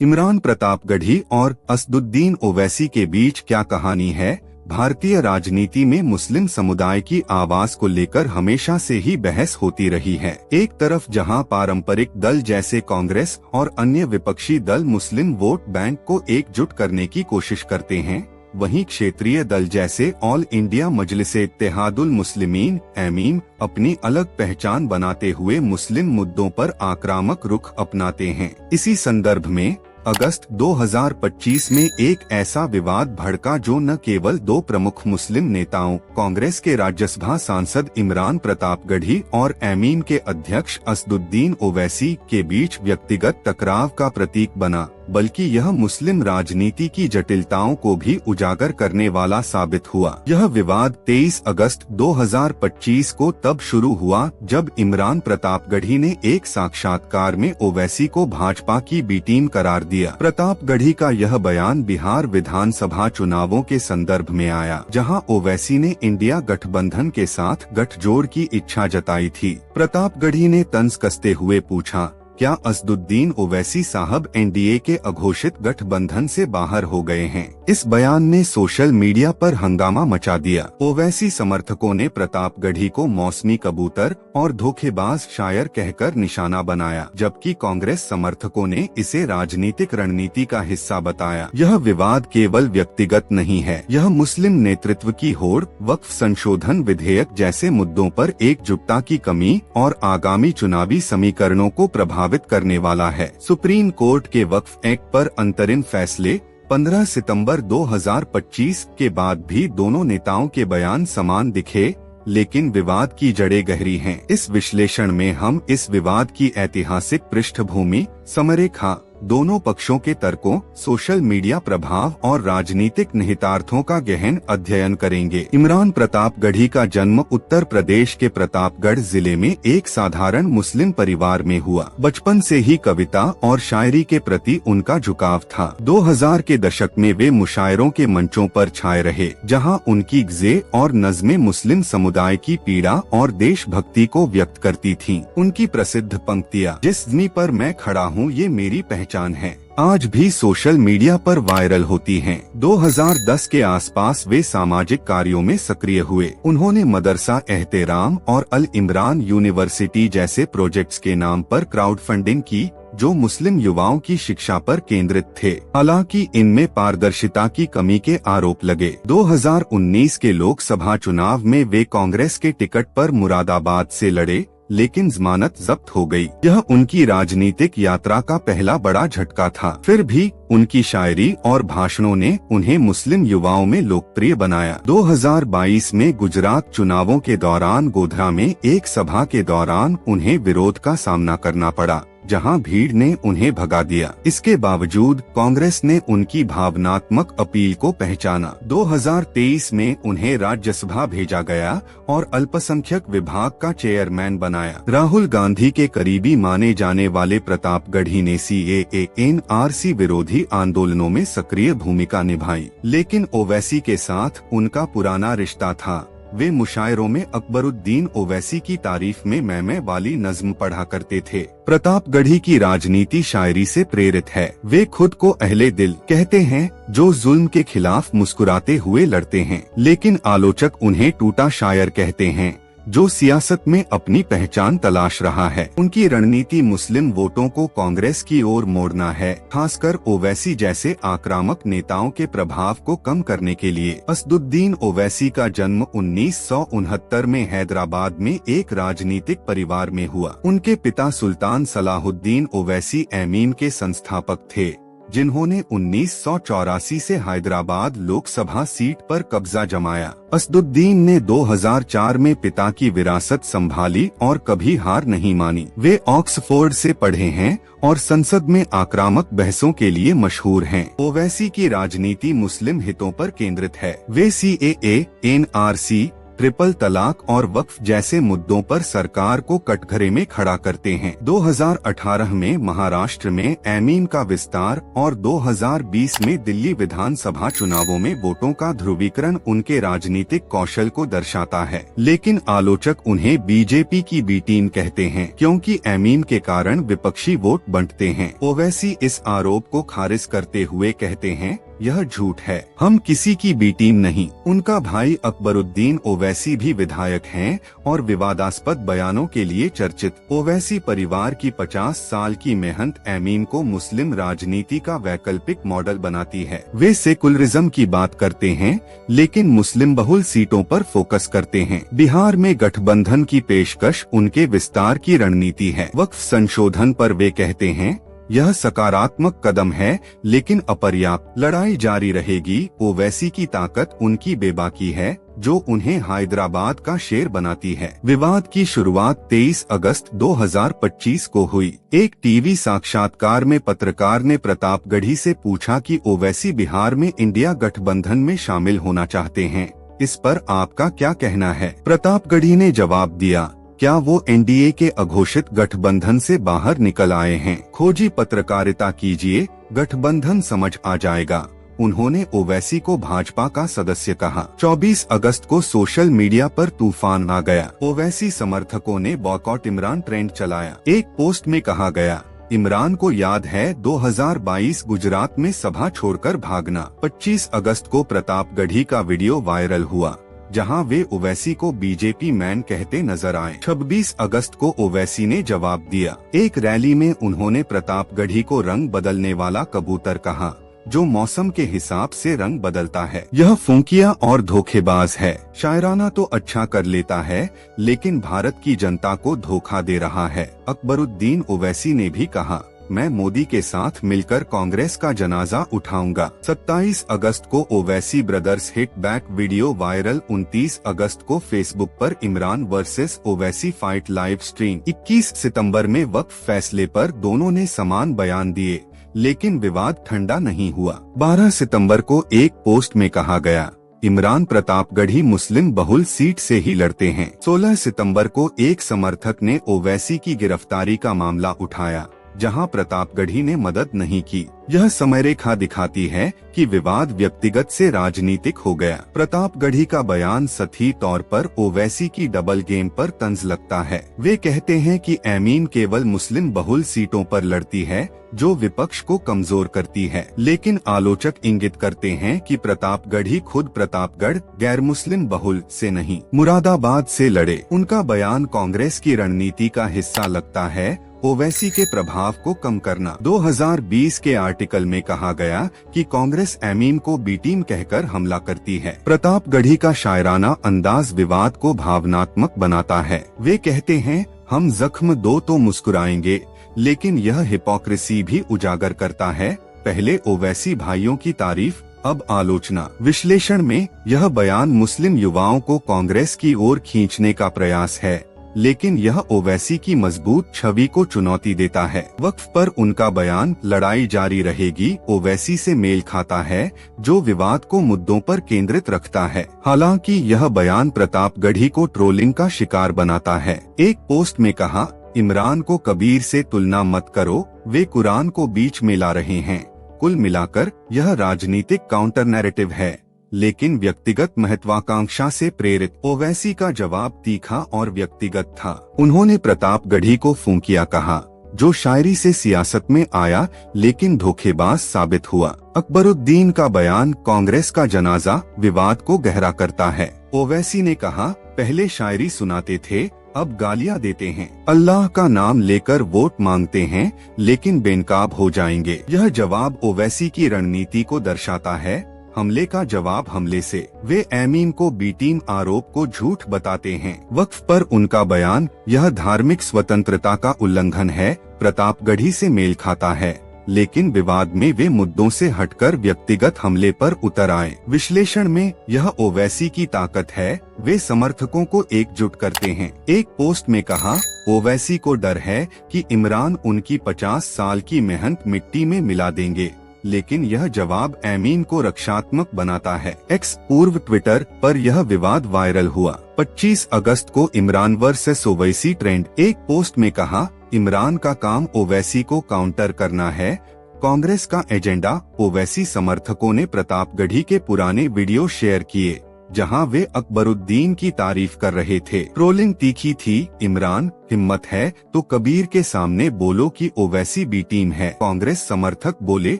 इमरान प्रतापगढ़ी और असदुद्दीन ओवैसी के बीच क्या कहानी है? भारतीय राजनीति में मुस्लिम समुदाय की आवाज को लेकर हमेशा से ही बहस होती रही है। एक तरफ जहां पारंपरिक दल जैसे कांग्रेस और अन्य विपक्षी दल मुस्लिम वोट बैंक को एकजुट करने की कोशिश करते हैं, वहीं क्षेत्रीय दल जैसे ऑल इंडिया मजलिस-ए-इत्तेहादुल मुस्लिमीन (एमीम) अपनी अलग पहचान बनाते हुए मुस्लिम मुद्दों पर आक्रामक रुख अपनाते हैं। इसी संदर्भ में अगस्त 2025 में एक ऐसा विवाद भड़का जो न केवल दो प्रमुख मुस्लिम नेताओं, कांग्रेस के राज्यसभा सांसद इमरान प्रतापगढ़ी और एमीम के अध्यक्ष असदुद्दीन ओवैसी के बीच व्यक्तिगत टकराव का प्रतीक बना, बल्कि यह मुस्लिम राजनीति की जटिलताओं को भी उजागर करने वाला साबित हुआ। यह विवाद 23 अगस्त 2025 को तब शुरू हुआ जब इमरान प्रतापगढ़ी ने एक साक्षात्कार में ओवैसी को भाजपा की बी टीम करार दिया। प्रतापगढ़ी का यह बयान बिहार विधानसभा चुनावों के संदर्भ में आया, जहां ओवैसी ने इंडिया गठबंधन के साथ गठजोड़ की इच्छा जताई थी। प्रतापगढ़ी ने तंज कसते हुए पूछा, क्या असदुद्दीन ओवैसी साहब एनडीए के अघोषित गठबंधन से बाहर हो गए हैं? इस बयान ने सोशल मीडिया पर हंगामा मचा दिया। ओवैसी समर्थकों ने प्रतापगढ़ी को मौसमी कबूतर और धोखेबाज शायर कहकर निशाना बनाया, जबकि कांग्रेस समर्थकों ने इसे राजनीतिक रणनीति का हिस्सा बताया। यह विवाद केवल व्यक्तिगत नहीं है, यह मुस्लिम नेतृत्व की होड़, वक्फ संशोधन विधेयक जैसे मुद्दों पर एकजुटता की कमी और आगामी चुनावी समीकरणों को प्रभावित करने वाला है। सुप्रीम कोर्ट के वक्फ एक्ट पर अंतरिम फैसले 15 सितंबर 2025 के बाद भी दोनों नेताओं के बयान समान दिखे, लेकिन विवाद की जड़ें गहरी हैं। इस विश्लेषण में हम इस विवाद की ऐतिहासिक पृष्ठभूमि, समरेखा, दोनों पक्षों के तर्कों, सोशल मीडिया प्रभाव और राजनीतिक निहितार्थों का गहन अध्ययन करेंगे। इमरान प्रतापगढ़ी का जन्म उत्तर प्रदेश के प्रतापगढ़ जिले में एक साधारण मुस्लिम परिवार में हुआ। बचपन से ही कविता और शायरी के प्रति उनका झुकाव था। 2000 के दशक में वे मुशायरों के मंचों पर छाए रहे, जहां उनकी गज़लें और नज़में मुस्लिम समुदाय की पीड़ा और देशभक्ति को व्यक्त करती थीं। उनकी प्रसिद्ध पंक्तियां, जिस ज़मीं पर मैं खड़ा हूँ ये मेरी पहचान है, आज भी सोशल मीडिया पर वायरल होती हैं। 2010 के आसपास वे सामाजिक कार्यों में सक्रिय हुए। उन्होंने मदरसा एहतेराम और अल इमरान यूनिवर्सिटी जैसे प्रोजेक्ट्स के नाम पर क्राउड फंडिंग की, जो मुस्लिम युवाओं की शिक्षा पर केंद्रित थे। हालांकि इनमें पारदर्शिता की कमी के आरोप लगे। 2019 के लोकसभा चुनाव में वे कांग्रेस के टिकट पर मुरादाबाद से लड़े, लेकिन जमानत जब्त हो गई। यह उनकी राजनीतिक यात्रा का पहला बड़ा झटका था। फिर भी उनकी शायरी और भाषणों ने उन्हें मुस्लिम युवाओं में लोकप्रिय बनाया। 2022 में गुजरात चुनावों के दौरान गोधरा में एक सभा के दौरान उन्हें विरोध का सामना करना पड़ा, जहां भीड़ ने उन्हें भगा दिया। इसके बावजूद कांग्रेस ने उनकी भावनात्मक अपील को पहचाना। 2023 में उन्हें राज्यसभा भेजा गया और अल्पसंख्यक विभाग का चेयरमैन बनाया। राहुल गांधी के करीबी माने जाने वाले प्रतापगढ़ी ने CAA NRC विरोधी आंदोलनों में सक्रिय भूमिका निभाई, लेकिन ओवैसी के साथ उनका पुराना रिश्ता था। वे मुशायरों में अकबरुद्दीन ओवैसी की तारीफ में मैं वाली नज्म पढ़ा करते थे। प्रतापगढ़ी की राजनीति शायरी से प्रेरित है। वे खुद को अहले दिल कहते हैं, जो जुल्म के खिलाफ मुस्कुराते हुए लड़ते हैं, लेकिन आलोचक उन्हें टूटा शायर कहते हैं, जो सियासत में अपनी पहचान तलाश रहा है। उनकी रणनीति मुस्लिम वोटों को कांग्रेस की ओर मोड़ना है, खासकर ओवैसी जैसे आक्रामक नेताओं के प्रभाव को कम करने के लिए। असदुद्दीन ओवैसी का जन्म 1969 में हैदराबाद में एक राजनीतिक परिवार में हुआ। उनके पिता सुल्तान सलाहुद्दीन ओवैसी एमीम के संस्थापक थे, जिन्होंने 1984 से हैदराबाद लोकसभा सीट पर कब्जा जमाया। असदुद्दीन ने 2004 में पिता की विरासत संभाली और कभी हार नहीं मानी। वे ऑक्सफोर्ड से पढ़े हैं और संसद में आक्रामक बहसों के लिए मशहूर हैं। ओवैसी की राजनीति मुस्लिम हितों पर केंद्रित है। वे CAA NRC ट्रिपल तलाक और वक्फ जैसे मुद्दों पर सरकार को कटघरे में खड़ा करते हैं। 2018 में महाराष्ट्र में एमीन का विस्तार और 2020 में दिल्ली विधानसभा चुनावों में वोटों का ध्रुवीकरण उनके राजनीतिक कौशल को दर्शाता है। लेकिन आलोचक उन्हें बीजेपी की बी टीम कहते हैं, क्योंकि एमीन के कारण विपक्षी वोट बंटते हैं। ओवैसी इस आरोप को खारिज करते हुए कहते हैं, यह झूठ है, हम किसी की बी टीम नहीं। उनका भाई अकबरुद्दीन ओवैसी भी विधायक हैं और विवादास्पद बयानों के लिए चर्चित। ओवैसी परिवार की 50 साल की मेहनत एमीन को मुस्लिम राजनीति का वैकल्पिक मॉडल बनाती है। वे सेकुलरिज्म की बात करते हैं, लेकिन मुस्लिम बहुल सीटों पर फोकस करते हैं। बिहार में गठबंधन की पेशकश उनके विस्तार की रणनीति है। वक्फ संशोधन पर वे कहते हैं, यह सकारात्मक कदम है लेकिन अपर्याप्त, लड़ाई जारी रहेगी। ओवैसी की ताकत उनकी बेबाकी है जो उन्हें हैदराबाद का शेर बनाती है। विवाद की शुरुआत 23 अगस्त 2025 को हुई। एक टीवी साक्षात्कार में पत्रकार ने प्रतापगढ़ी से पूछा कि ओवैसी बिहार में इंडिया गठबंधन में शामिल होना चाहते हैं, इस पर आपका क्या कहना है? प्रतापगढ़ी ने जवाब दिया, क्या वो एनडीए के अघोषित गठबंधन से बाहर निकल आए हैं? खोजी पत्रकारिता कीजिए, गठबंधन समझ आ जाएगा। उन्होंने ओवैसी को भाजपा का सदस्य कहा। 24 अगस्त को सोशल मीडिया पर तूफान आ गया। ओवैसी समर्थकों ने बॉयकॉट इमरान ट्रेंड चलाया। एक पोस्ट में कहा गया, इमरान को याद है 2022 गुजरात में सभा छोड़कर भागना। 25 अगस्त को प्रतापगढ़ी का वीडियो वायरल हुआ जहां वे ओवैसी को बीजेपी मैन कहते नजर आए। 26 अगस्त को ओवैसी ने जवाब दिया। एक रैली में उन्होंने प्रतापगढ़ी को रंग बदलने वाला कबूतर कहा, जो मौसम के हिसाब से रंग बदलता है। यह फूंकिया और धोखेबाज है। शायराना तो अच्छा कर लेता है, लेकिन भारत की जनता को धोखा दे रहा है। अकबरुद्दीन ओवैसी ने भी कहा, मैं मोदी के साथ मिलकर कांग्रेस का जनाजा उठाऊंगा। 27 अगस्त को Owaisi brothers hit back video viral. 29 अगस्त को फेसबुक पर Imran versus Owaisi fight live stream. 21 सितंबर में वक्फ फैसले पर दोनों ने समान बयान दिए, लेकिन विवाद ठंडा नहीं हुआ। 12 सितंबर को एक पोस्ट में कहा गया, इमरान प्रतापगढ़ी मुस्लिम बहुल सीट से ही लड़ते हैं। 16 सितंबर को एक समर्थक ने ओवैसी की गिरफ्तारी का मामला उठाया, जहां प्रतापगढ़ी ने मदद नहीं की। यह समय रेखा दिखाती है कि विवाद व्यक्तिगत से राजनीतिक हो गया। प्रतापगढ़ी का बयान सही तौर पर ओवैसी की डबल गेम पर तंज लगता है। वे कहते हैं कि एमीन केवल मुस्लिम बहुल सीटों पर लड़ती है, जो विपक्ष को कमजोर करती है। लेकिन आलोचक इंगित करते हैं कि प्रतापगढ़ी खुद प्रतापगढ़ गैर मुस्लिम बहुल से नहीं, मुरादाबाद से लड़े। उनका बयान कांग्रेस की रणनीति का हिस्सा लगता है, ओवैसी के प्रभाव को कम करना। 2020 के आर्टिकल में कहा गया कि कांग्रेस एमीन को बी टीम कहकर हमला करती है। प्रतापगढ़ी का शायराना अंदाज विवाद को भावनात्मक बनाता है। वे कहते हैं, हम जख्म दो तो मुस्कुराएंगे, लेकिन यह हिपोक्रेसी भी उजागर करता है। पहले ओवैसी भाइयों की तारीफ, अब आलोचना। विश्लेषण में यह बयान मुस्लिम युवाओं को कांग्रेस की ओर खींचने का प्रयास है, लेकिन यह ओवैसी की मजबूत छवि को चुनौती देता है। वक्फ पर उनका बयान, लड़ाई जारी रहेगी, ओवैसी से मेल खाता है, जो विवाद को मुद्दों पर केंद्रित रखता है। हालांकि यह बयान प्रतापगढ़ी को ट्रोलिंग का शिकार बनाता है। एक पोस्ट में कहा, इमरान को कबीर से तुलना मत करो, वे कुरान को बीच में ला रहे हैं। कुल मिलाकर यह राजनीतिक काउंटर नैरेटिव है, लेकिन व्यक्तिगत महत्वाकांक्षा से प्रेरित। ओवैसी का जवाब तीखा और व्यक्तिगत था। उन्होंने प्रतापगढ़ी को फूंकिया कहा, जो शायरी से सियासत में आया लेकिन धोखेबाज साबित हुआ। अकबरुद्दीन का बयान, कांग्रेस का जनाजा, विवाद को गहरा करता है। ओवैसी ने कहा, पहले शायरी सुनाते थे, अब गालियां देते हैं। अल्लाह का नाम लेकर वोट मांगते हैं, लेकिन बेनकाब हो जाएंगे। यह जवाब ओवैसी की रणनीति को दर्शाता है, हमले का जवाब हमले से। वे एमीन को बी टीम आरोप को झूठ बताते हैं। वक्फ पर उनका बयान, यह धार्मिक स्वतंत्रता का उल्लंघन है, प्रतापगढ़ी से मेल खाता है, लेकिन विवाद में वे मुद्दों से हटकर व्यक्तिगत हमले पर उतर आए। विश्लेषण में यह ओवैसी की ताकत है, वे समर्थकों को एकजुट करते हैं। एक पोस्ट में कहा, ओवैसी को डर है कि इमरान उनकी 50 साल की मेहनत मिट्टी में मिला देंगे। लेकिन यह जवाब एमीन को रक्षात्मक बनाता है। एक्स पूर्व ट्विटर पर यह विवाद वायरल हुआ। 25 अगस्त को इमरान वर्सेस ओवैसी ट्रेंड। एक पोस्ट में कहा, इमरान का काम ओवैसी को काउंटर करना है, कांग्रेस का एजेंडा। ओवैसी समर्थकों ने प्रतापगढ़ी के पुराने वीडियो शेयर किए जहां वे अकबरुद्दीन की तारीफ कर रहे थे। ट्रोलिंग तीखी थी। इमरान, हिम्मत है तो कबीर के सामने बोलो कि ओवैसी बी टीम है। कांग्रेस समर्थक बोले,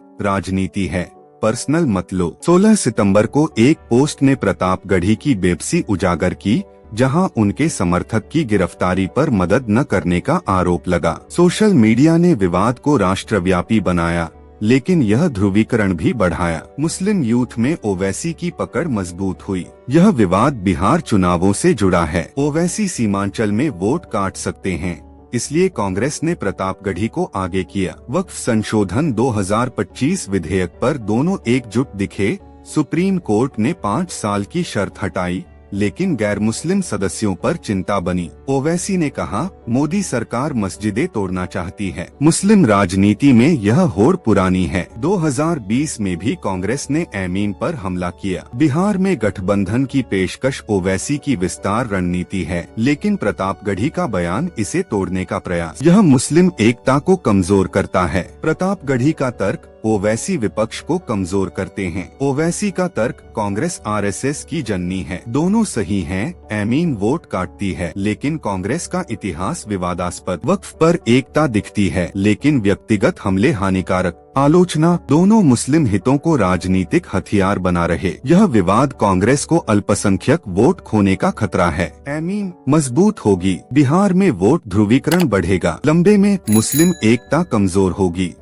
राजनीति है, पर्सनल मत लो। 16 सितंबर को एक पोस्ट ने प्रतापगढ़ी की बेबसी उजागर की जहां उनके समर्थक की गिरफ्तारी पर मदद न करने का आरोप लगा। सोशल मीडिया ने विवाद को राष्ट्रव्यापी बनाया, लेकिन यह ध्रुवीकरण भी बढ़ाया। मुस्लिम यूथ में ओवैसी की पकड़ मजबूत हुई। यह विवाद बिहार चुनावों से जुड़ा है। ओवैसी सीमांचल में वोट काट सकते हैं, इसलिए कांग्रेस ने प्रतापगढ़ी को आगे किया। वक्फ संशोधन 2025 विधेयक पर दोनों एकजुट दिखे। सुप्रीम कोर्ट ने 5 साल की शर्त हटाई, लेकिन गैर मुस्लिम सदस्यों पर चिंता बनी। ओवैसी ने कहा, मोदी सरकार मस्जिदें तोड़ना चाहती है। मुस्लिम राजनीति में यह होड़ पुरानी है। 2020 में भी कांग्रेस ने एमीन पर हमला किया। बिहार में गठबंधन की पेशकश ओवैसी की विस्तार रणनीति है, लेकिन प्रतापगढ़ी का बयान इसे तोड़ने का प्रयास। यह मुस्लिम एकता को कमजोर करता है। प्रतापगढ़ी का तर्क, ओवैसी विपक्ष को कमजोर करते हैं। ओवैसी का तर्क, कांग्रेस आरएसएस की जननी है। दोनों सही हैं। एमीन वोट काटती है, लेकिन कांग्रेस का इतिहास विवादास्पद। वक्फ पर एकता दिखती है, लेकिन व्यक्तिगत हमले हानिकारक। आलोचना, दोनों मुस्लिम हितों को राजनीतिक हथियार बना रहे। यह विवाद कांग्रेस को अल्पसंख्यक वोट खोने का खतरा है। एमीन मजबूत होगी, बिहार में वोट ध्रुवीकरण बढ़ेगा, लंबे में मुस्लिम एकता कमजोर होगी।